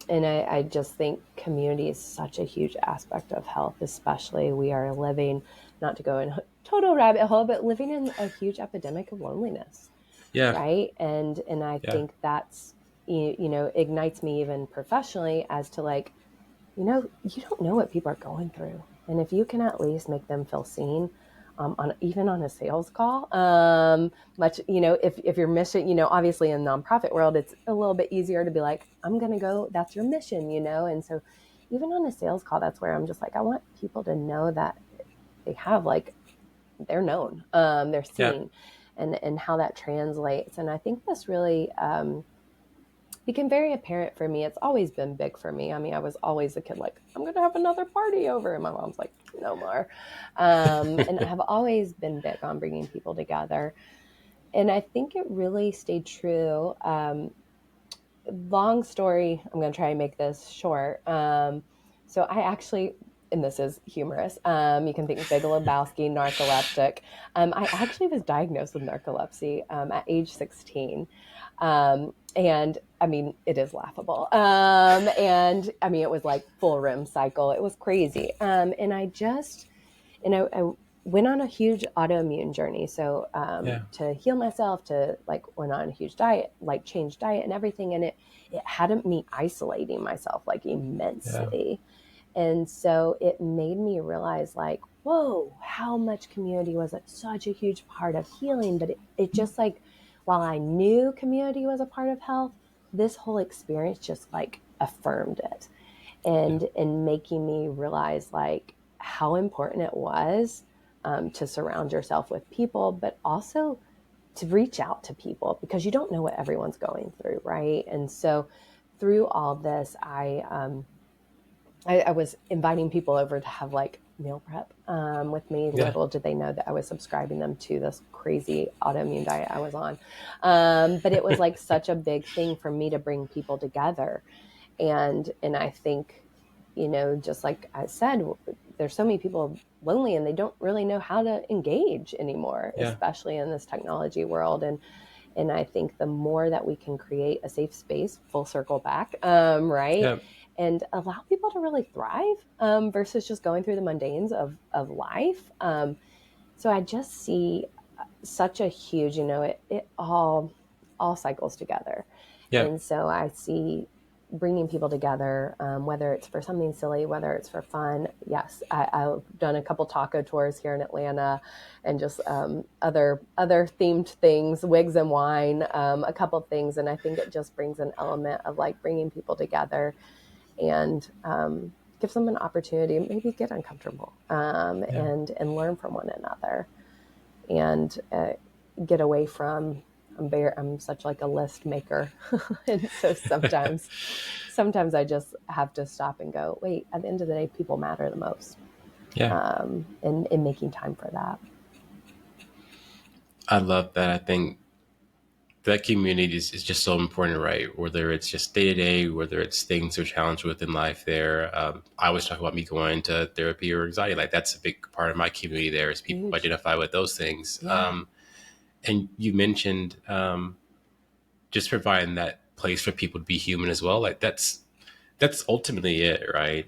and I just think community is such a huge aspect of health, especially we are living, not to go in a total rabbit hole, but living in a huge epidemic of loneliness, Yeah. right? And I Yeah. think that's, ignites me even professionally as to like, you don't know what people are going through. And if you can at least make them feel seen, even on a sales call. Much, if your mission, obviously in the nonprofit world, it's a little bit easier to be like, I'm going to go, that's your mission, And so even on a sales call, that's where I'm just like, I want people to know that they have they're known, they're seen, and how that translates. And I think this really became very apparent for me. It's always been big for me. I mean, I was always a kid like, I'm going to have another party over. And my mom's like, no more. And I have always been big on bringing people together. And I think it really stayed true. Long story, I'm going to try and make this short. So I actually, and this is humorous, you can think Big Lebowski, narcoleptic. I actually was diagnosed with narcolepsy at age 16. And I mean, it is laughable. And I mean, it was like full REM cycle. It was crazy. And I I went on a huge autoimmune journey. So, to heal myself, went on a huge diet, changed diet and everything. And it had me isolating myself immensely. Yeah. And so it made me realize whoa, how much community was such a huge part of healing. But it just while I knew community was a part of health, this whole experience just affirmed it and making me realize how important it was to surround yourself with people, but also to reach out to people because you don't know what everyone's going through, right? And so through all this, I was inviting people over to have meal prep with me. Yeah. Little did they know that I was subscribing them to this crazy autoimmune diet I was on. But it was such a big thing for me to bring people together. And I think, just like I said, there's so many people lonely and they don't really know how to engage anymore, especially in this technology world. And I think the more that we can create a safe space, full circle back, right? Yeah. And allow people to really thrive versus just going through the mundanes of life. So I just see such a huge, it all cycles together. Yeah. And so I see bringing people together, whether it's for something silly, whether it's for fun. Yes, I've done a couple taco tours here in Atlanta and just other themed things, wigs and wine, a couple things. And I think it just brings an element of bringing people together and gives them an opportunity, maybe get uncomfortable and learn from one another and get away from, I'm such a list maker. And so sometimes I just have to stop and go, wait, at the end of the day, people matter the most. Yeah. And making time for that. I love that. I think that community is just so important, right? Whether it's just day to day, whether it's things or challenges within life there. I always talk about me going to therapy or anxiety. That's a big part of my community there is people identify with those things. Yeah. And you mentioned just providing that place for people to be human as well. That's ultimately it, right?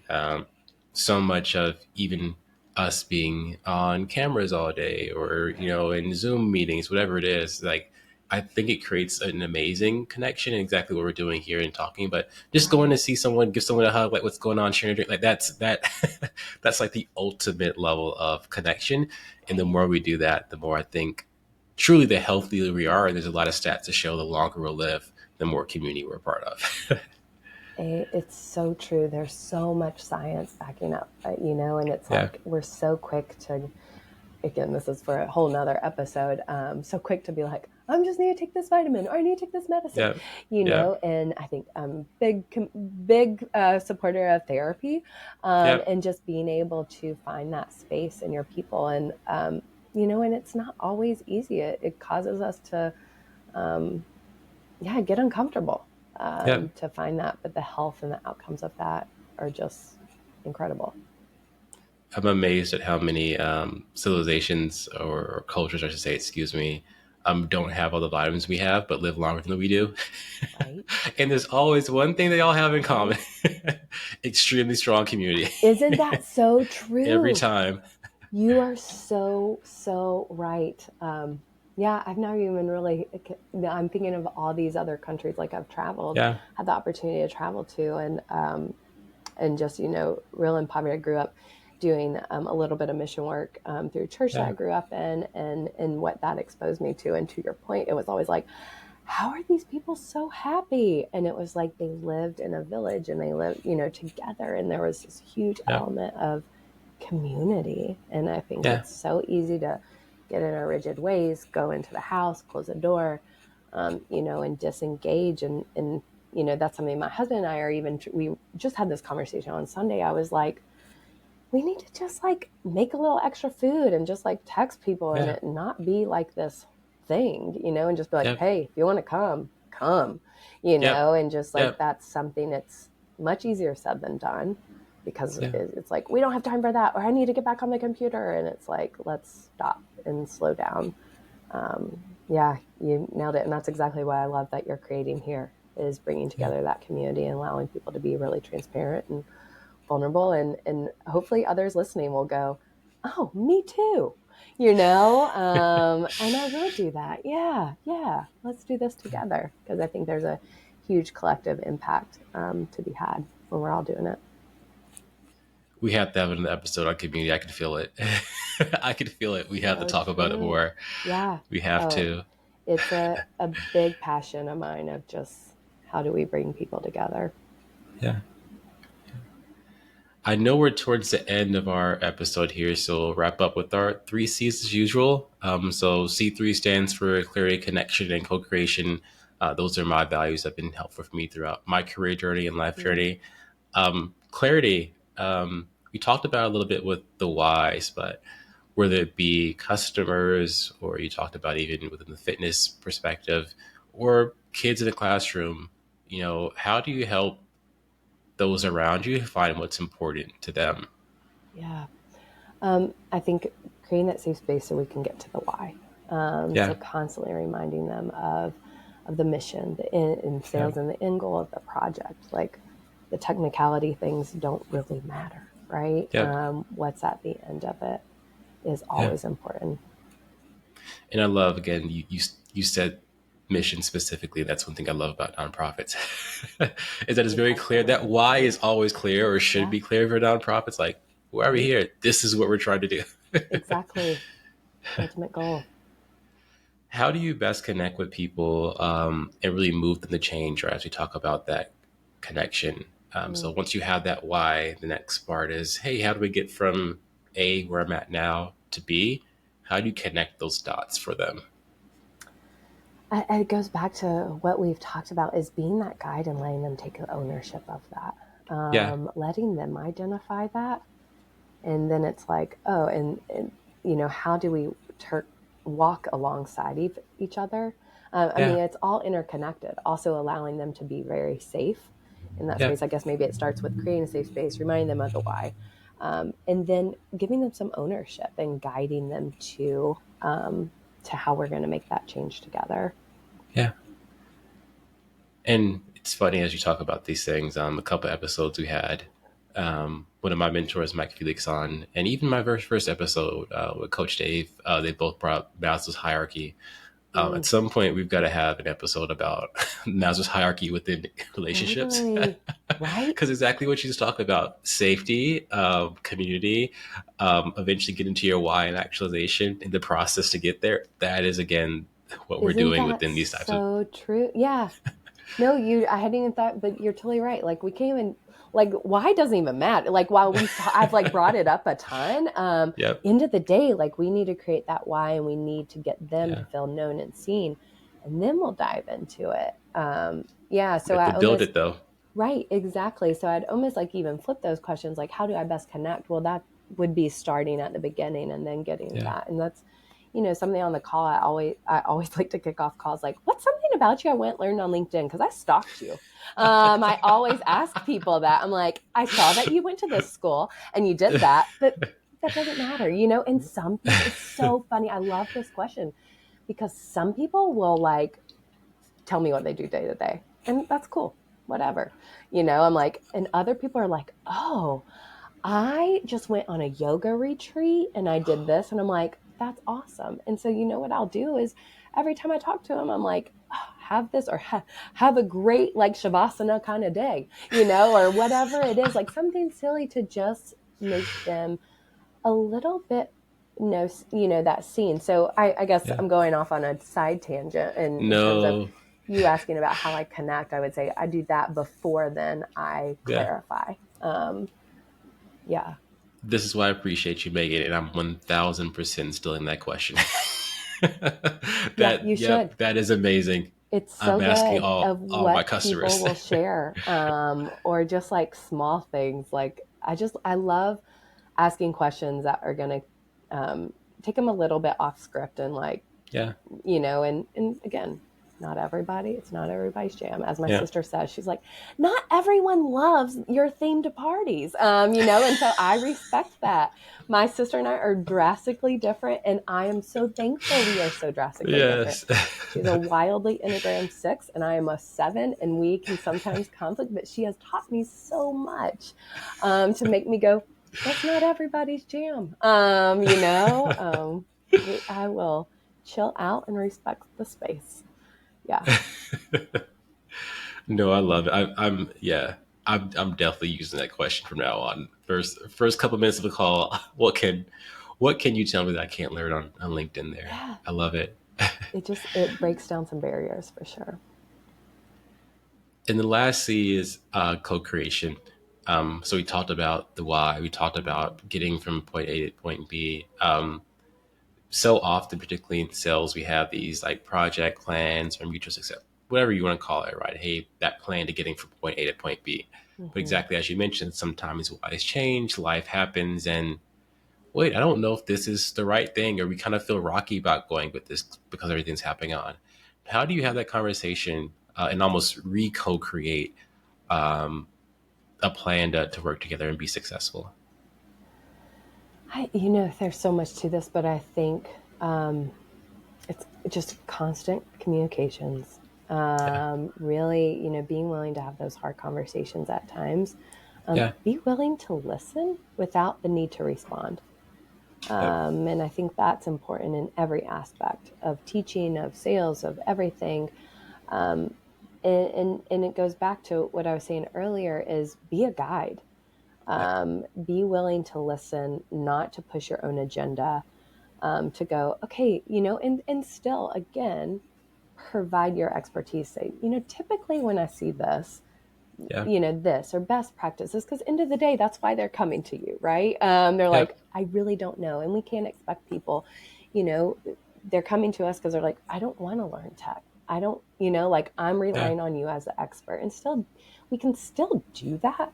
So much of even us being on cameras all day or, in Zoom meetings, whatever it is, I think it creates an amazing connection, exactly what we're doing here and talking, but just going to see someone, give someone a hug, what's going on, sharing a drink, that's the ultimate level of connection. And the more we do that, the more I think truly the healthier we are. And there's a lot of stats to show the longer we'll live, the more community we're a part of. It's so true. There's so much science backing up, and it's we're so quick to, again, this is for a whole nother episode, so quick to be like, I just need to take this vitamin or I need to take this medicine, and I think big supporter of therapy and just being able to find that space in your people. And, and it's not always easy. It causes us to, get uncomfortable. To find that, but the health and the outcomes of that are just incredible. I'm amazed at how many civilizations or cultures, I should say, don't have all the vitamins we have, but live longer than we do. Right. And there's always one thing they all have in common: extremely strong community. Isn't that so true? Every time. You are so right. Yeah, I've never even really, I'm thinking of all these other countries I've traveled, had the opportunity to travel to and just, real in poverty. I grew up doing a little bit of mission work through a church that I grew up in, and what that exposed me to. And to your point, it was always like, how are these people so happy? And it was like they lived in a village and they lived, together. And there was this huge element of community. And I think it's so easy to get in our rigid ways, go into the house, close the door, and disengage. And that's something my husband and I we just had this conversation on Sunday. I was like, we need to just like make a little extra food and just like text people and it not be like this thing, and just be like, hey, if you want to come, and just like that's something that's much easier said than done, because it's like, we don't have time for that, or I need to get back on the computer. And it's like, let's stop and slow down. You nailed it. And that's exactly what I love that you're creating here, is bringing together that community and allowing people to be really transparent and vulnerable, and hopefully others listening will go, oh, me too, and I will do that. Let's do this together, because I think there's a huge collective impact to be had when we're all doing it. We have to have an episode on community. I can feel it. I can feel it. We have to talk about it more. We have to. It's a big passion of mine, of just how do we bring people together. I know we're towards the end of our episode here, so we'll wrap up with our 3 C's as usual. So C3 stands for clarity, connection, and co-creation. Those are my values that have been helpful for me throughout my career journey and life journey. Clarity, we talked about a little bit with the whys, but whether it be customers, or you talked about even within the fitness perspective, or kids in the classroom, how do you help those around you find what's important to them? I think creating that safe space so we can get to the why. So constantly reminding them of the mission, the in sales, and the end goal of the project. Like, the technicality things don't really matter, right? What's at the end of it is always important. And I love, again, you said mission specifically. That's one thing I love about nonprofits, is that it's very clear. That why is always clear, or should be clear for nonprofits. Like, why are we here? This is what we're trying to do. Exactly. Ultimate goal. How do you best connect with people and really move them to change, or as we talk about that connection? So once you have that why, the next part is, hey, how do we get from A, where I'm at now, to B? How do you connect those dots for them? It goes back to what we've talked about, is being that guide and letting them take ownership of that. Letting them identify that. And then it's like, oh, and how do we walk alongside each other? I mean, it's all interconnected. Also allowing them to be very safe in that space. I guess maybe it starts with creating a safe space, reminding them of the why, and then giving them some ownership and guiding them to how we're going to make that change together. And it's funny, as you talk about these things, a couple episodes we had, one of my mentors, Mike Felix, on, and even my first episode with Coach Dave, they both brought up Maslow's hierarchy. At some point, we've got to have an episode about Maslow's hierarchy within relationships. Totally. Right? Because exactly what you just talked about, safety, community, eventually get into your why and actualization in the process to get there. That is, again, what we're doing within these types of... So true. Yeah. No, I hadn't even thought, but you're totally right. Like, we can't even, like, why doesn't even matter. Like, while I've like brought it up a ton, end of the day, like, we need to create that why, and we need to get them to feel known and seen, and then we'll dive into it. So I build it though. Right. Exactly. So I'd almost like even flip those questions. Like, how do I best connect? Well, that would be starting at the beginning and then getting that. And that's, something on the call. I always like to kick off calls like, what's something about you I learned on LinkedIn? Because I stalked you. I always ask people that. I'm like, I saw that you went to this school and you did that, but that doesn't matter, and some people, it's so funny. I love this question, because some people will like tell me what they do day to day, and that's cool, whatever, I'm like, and other people are like, oh, I just went on a yoga retreat and I did this, and I'm like, that's awesome. And so, what I'll do is every time I talk to them, I'm like, oh, have this, or have a great like Shavasana kind of day, or whatever it is, like something silly to just make them a little bit that scene. So I guess Yeah. I'm going off on a side tangent in terms of No. you asking about how I connect. I would say I do that before then I Yeah. clarify. Yeah. This is why I appreciate you, Megan, and I'm 1000% still in that question. Yeah, you should. Yep, that is amazing. It's so I'm asking good all of all my what people customers. will share, or just like small things. Like I love asking questions that are going to take them a little bit off script and like, Yeah, and again, it's not everybody's jam. As my yeah, sister says, she's like, not everyone loves your themed parties, and so I respect that. My sister and I are drastically different, and I am so thankful we are so drastically different. yes. She's a wildly Enneagram 6, and I am a 7, and we can sometimes conflict, but she has taught me so much to make me go, that's not everybody's jam. I will chill out and respect the space. Yeah. No, I love it. I'm yeah. I'm definitely using that question from now on. First couple minutes of the call, what can you tell me that I can't learn on LinkedIn there? Yeah. I love it. It breaks down some barriers for sure. And the last C is co-creation. So we talked about the why. We talked about getting from point A to point B. So often, particularly in sales, we have these like project plans or mutual success, whatever you want to call it, right? Hey, that plan to getting from point A to point B. But Mm-hmm. exactly as you mentioned, sometimes whys change, life happens, and wait, I don't know if this is the right thing, or we kind of feel rocky about going with this because everything's happening on. How do you have that conversation and almost re-co-create um, a plan to work together and be successful? There's so much to this, but I think it's just constant communications. Yeah, Really, being willing to have those hard conversations at times. yeah, Be willing to listen without the need to respond. yep, And I think that's important in every aspect of teaching, of sales, of everything. Um, and it goes back to what I was saying earlier is be a guide. yeah, Be willing to listen, not to push your own agenda, to go, okay, and still, again, provide your expertise. Say, typically when I see this, yeah, this or best practices, because end of the day, that's why they're coming to you, right? They're like, yep, I really don't know. And we can't expect people, you know, they're coming to us because they're like, I don't want to learn tech. I don't, like I'm yeah, relying on you as the expert. And still, we can still do that,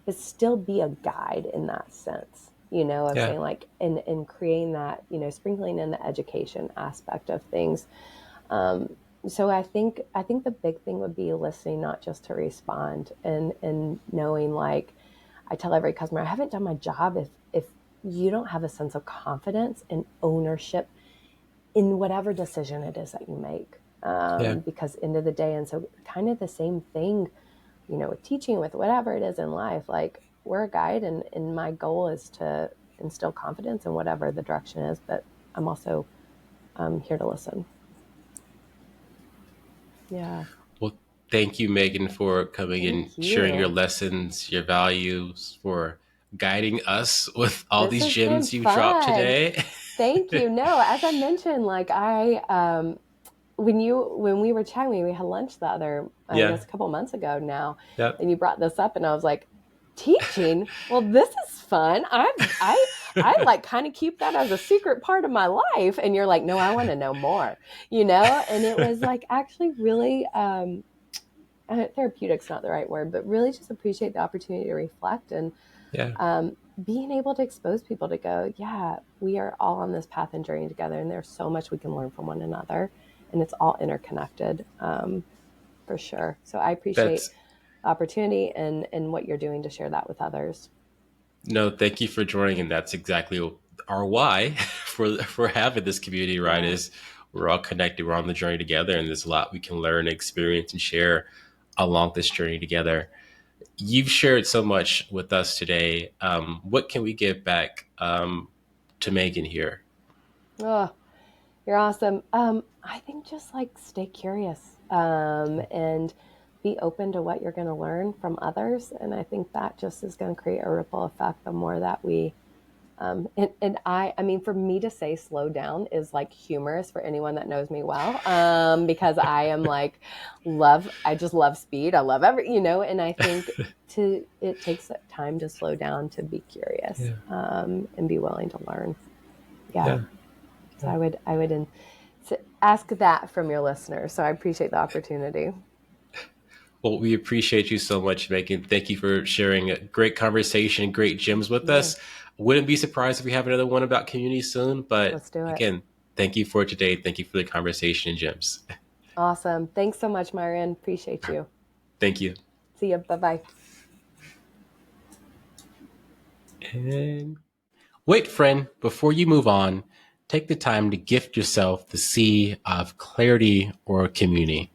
but still be a guide in that sense, of yeah. saying like, and creating that, sprinkling in the education aspect of things. Um, so I think the big thing would be listening, not just to respond, and knowing, like I tell every customer, I haven't done my job if you don't have a sense of confidence and ownership in whatever decision it is that you make. Yeah. Because end of the day, and so kind of the same thing, with teaching, with whatever it is in life, like we're a guide, and my goal is to instill confidence in whatever the direction is, but I'm also here to listen. Yeah. Well, thank you, Megan, for coming and Thank sharing your you. lessons, your values, for guiding us with all This these has been gems you dropped fun. today. Thank you. No, as I mentioned, like when we were chatting, we had lunch the other, I Yeah. guess, a couple months ago now, Yep. and you brought this up, and I was like, teaching. Well, this is fun. I like kind of keep that as a secret part of my life, and you're like, no, I want to know more, and it was like actually really therapeutic's not the right word, but really just appreciate the opportunity to reflect and Yeah. being able to expose people to go, yeah, we are all on this path and journey together, and there's so much we can learn from one another, and it's all interconnected, for sure. So I appreciate That's the opportunity and what you're doing to share that with others. no, thank you for joining. And that's exactly our why for having this community, right? Yeah. Is we're all connected, we're on the journey together, and there's a lot we can learn, experience, and share along this journey together. You've shared so much with us today. What can we give back to Megan here? Oh, you're awesome. I think just like stay curious, and be open to what you're going to learn from others. And I think that just is going to create a ripple effect the more that we I mean, for me to say slow down is like humorous for anyone that knows me well, because I am like, I just love speed. I love and I think it takes time to slow down, to be curious, and be willing to learn. Yeah. So I would ask that from your listeners. So I appreciate the opportunity. Well, we appreciate you so much, Megan. Thank you for sharing a great conversation, great gems with us. Wouldn't be surprised if we have another one about community soon, but let's do it. Again, thank you for today. Thank you for the conversation and gems. Awesome. Thanks so much, Myron. Appreciate you. Thank you. See you. Bye-bye. And wait, friend, before you move on, take the time to gift yourself the sea of clarity or community.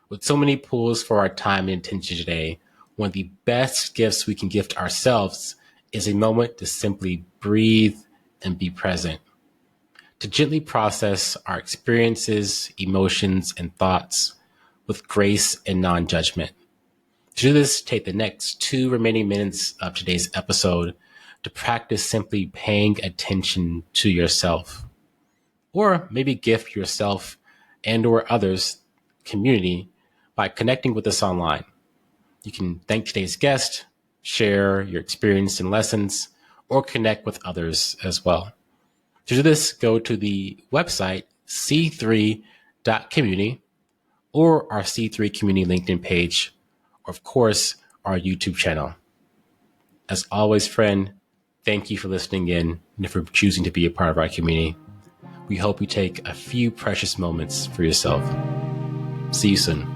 With so many pools for our time and attention today, one of the best gifts we can gift ourselves is a moment to simply breathe and be present, to gently process our experiences, emotions, and thoughts with grace and non-judgment. To do this, take the next 2 remaining minutes of today's episode to practice simply paying attention to yourself, or maybe gift yourself and or others community by connecting with us online. You can thank today's guest, share your experience and lessons, or connect with others as well. To do this, go to the website c3.community or our C3 Community LinkedIn page, or of course, our YouTube channel. As always, friend, thank you for listening in and for choosing to be a part of our community. We hope you take a few precious moments for yourself. See you soon.